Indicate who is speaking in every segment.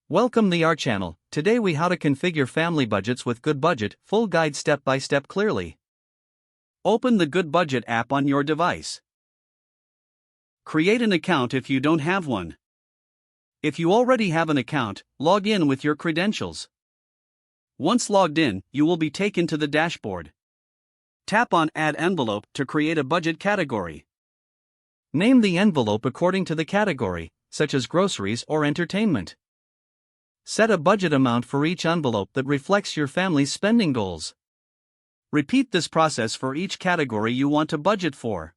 Speaker 1: Welcome to our channel. Today we how to configure family budgets with GoodBudget, full guide step by step clearly. Open the GoodBudget app on your device. Create an account if you don't have one. If you already have an account, log in with your credentials. Once logged in, you will be taken to the dashboard. Tap on Add Envelope to create a budget category. Name the envelope according to the category, such as groceries or entertainment. Set a budget amount for each envelope that reflects your family's spending goals. Repeat this process for each category you want to budget for.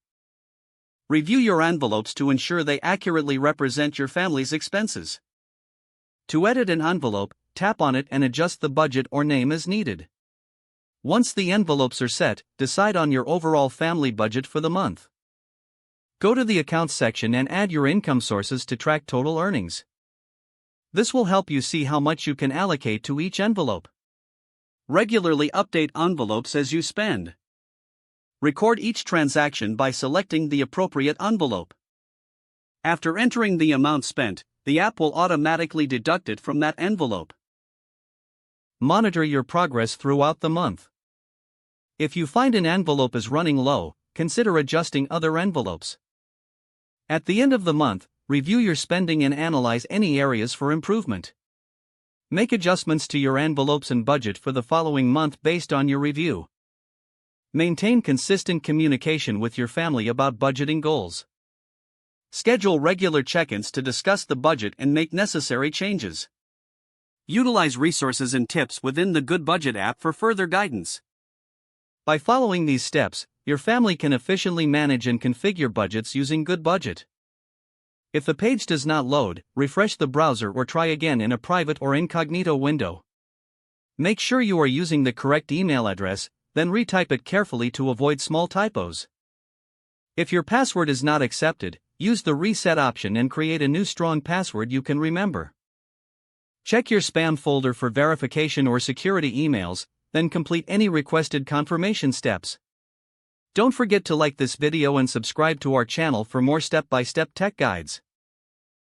Speaker 1: Review your envelopes to ensure they accurately represent your family's expenses. To edit an envelope, tap on it and adjust the budget or name as needed. Once the envelopes are set, decide on your overall family budget for the month. Go to the Accounts section and add your income sources to track total earnings. This will help you see how much you can allocate to each envelope. Regularly update envelopes as you spend. Record each transaction by selecting the appropriate envelope. After entering the amount spent, the app will automatically deduct it from that envelope. Monitor your progress throughout the month. If you find an envelope is running low, consider adjusting other envelopes. At the end of the month, review your spending and analyze any areas for improvement. Make adjustments to your envelopes and budget for the following month based on your review. Maintain consistent communication with your family about budgeting goals. Schedule regular check-ins to discuss the budget and make necessary changes. Utilize resources and tips within the GoodBudget app for further guidance. By following these steps, your family can efficiently manage and configure budgets using GoodBudget. If the page does not load, refresh the browser or try again in a private or incognito window. Make sure you are using the correct email address, then retype it carefully to avoid small typos. If your password is not accepted, use the reset option and create a new strong password you can remember. Check your spam folder for verification or security emails, then complete any requested confirmation steps. Don't forget to like this video and subscribe to our channel for more step-by-step tech guides.